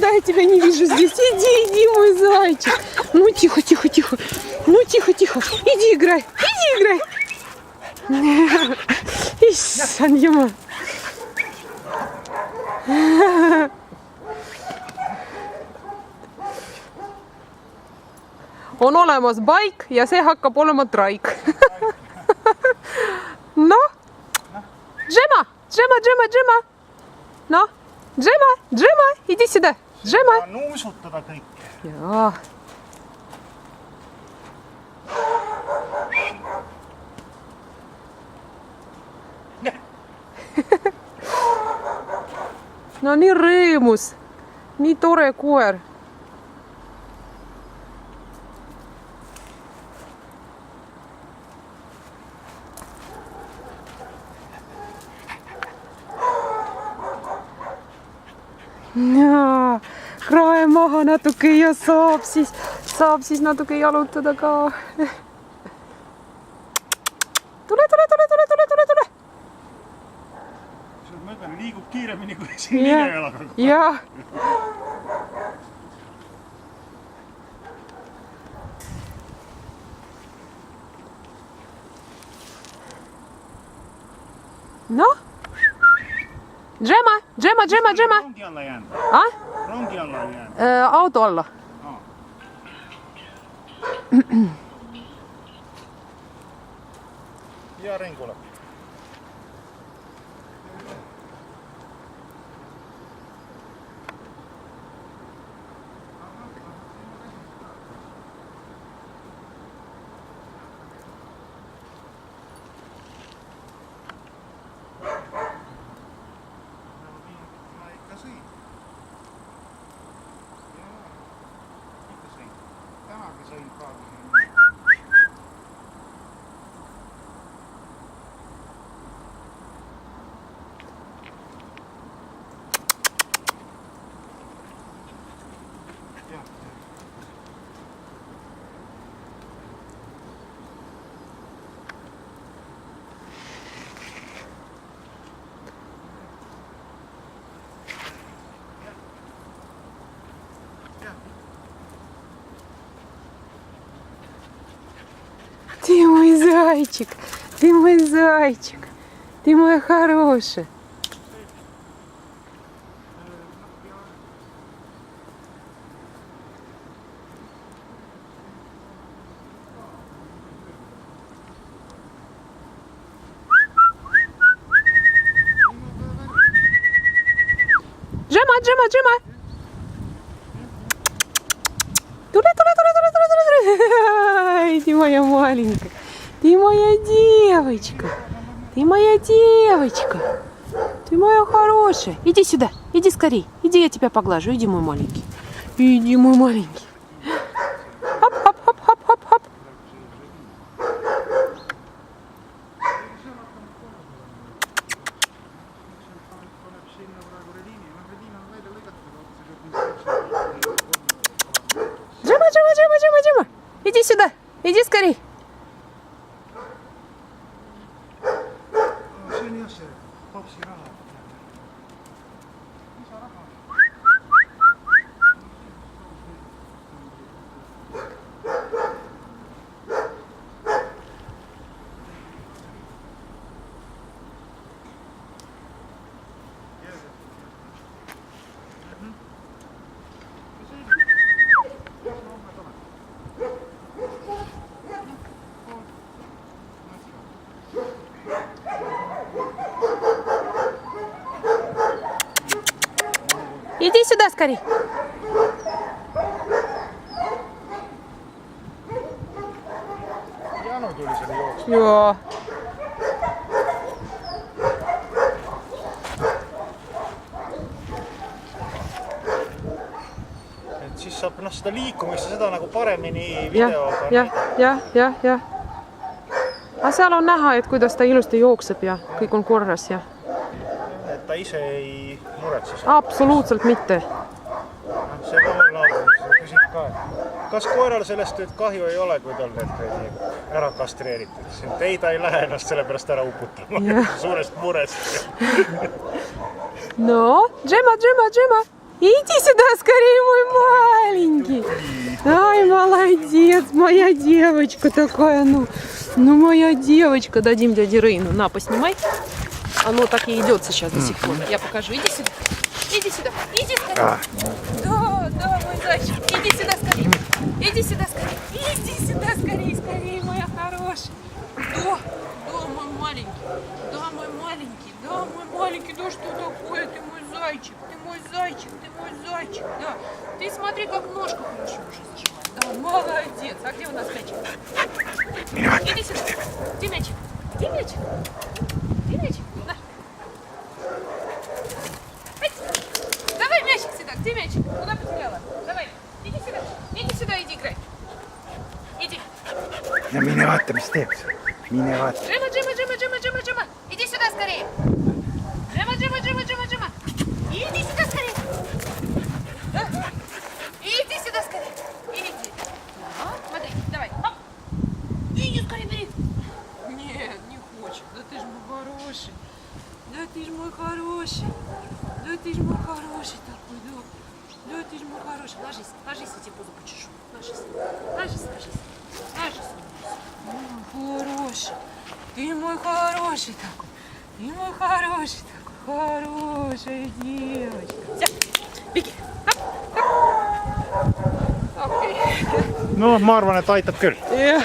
куда я тебя не вижу здесь? Иди, мой зайчик. Ну, тихо. Ну, тихо. Иди играй. Issand jumal. On olemas baik ja see hakkab olema traik. Noh, Džema. Noh, Džema, idi sida. Džema. Nuusutada kõike. Jaa. No nii rõõmus, nii tore koer. Krae maha natuke ja saab siis natuke jalutada ka. Tule. Ma ütlen, liigub kiiremini kui siin linejalaga. Jah. Noh. Džema. Rongi alla jäänud. Rongi alla jäänud. Auto alla. Ja Rengula. Ты мой зайчик, ты мой хороший. Джема. Туля. Ты моя маленькая. Ты моя девочка. Ты моя хорошая. Иди сюда. Иди скорей. Иди, я тебя поглажу. Иди, мой маленький. Хоп. Джема. Иди сюда. Иди скорей. Иди сюда скорей. Janu tuli selle jooksma. Joo. Et siis saab seda liikumist ja seda nagu paremini videoga. Jah. Aga seal on näha, et kuidas ta ilusti jookseb ja kõik on korras ja. Et ta ise ei muretse. Absoluutselt mitte. See on laadus, küsid ka. Kas koeral sellest nüüd kahju ei ole, kui tal need ära kastreeritud? Ei, ta ei lähe ennast selle pärast ära uputama. Suurest murest. No, Džema. Иди сюда скорее, мой маленький. Ай, молодец, моя девочка такая, ну моя девочка. Дадим дяде Рейну. На, поснимай. Оно так и идет сейчас до сих пор. Я покажу. Иди сюда. Иди сюда. Иди скорее. Да, мой зайчик. Иди сюда скорее. Иди сюда скорее. Иди сюда скорее, скорее, моя хорошая. Да, мой маленький. Да, мой маленький. Да, мой маленький. Да что такое? Ты мой зайчик. Ты мой зайчик. Ты мой зайчик. Да. Ты смотри, как ножка хорошо уже заживает. Да, молодец. А где у нас мячик? Иди сюда. Где мячик? Где мячик? Где мячик? На. Ать. Давай мячик сюда. Где мячик? Куда потеряла? Давай. Иди сюда. Иди играй. Иди. Ja mine vaata, mis teeb. Mine vaata. Джима. Иди сюда скорее. Джима. Иди сюда скорее. Иди сюда скорее. Иди. Смотри, давай. Оп. Иди скорее, бери. Нет, не хочет. Да ты ж мой хороший. Да ты ж мой хороший. Да ты ж мой хороший такой, да. Да ты ж мой хороший. Ложись, я тебе позу почешу. Ложись. Мой хороший. Ты мой хороший такой. Ты мой хороший такой. Хорошая девочка. Все, беги. Okei. No ma arvan, et aitab küll. Jah.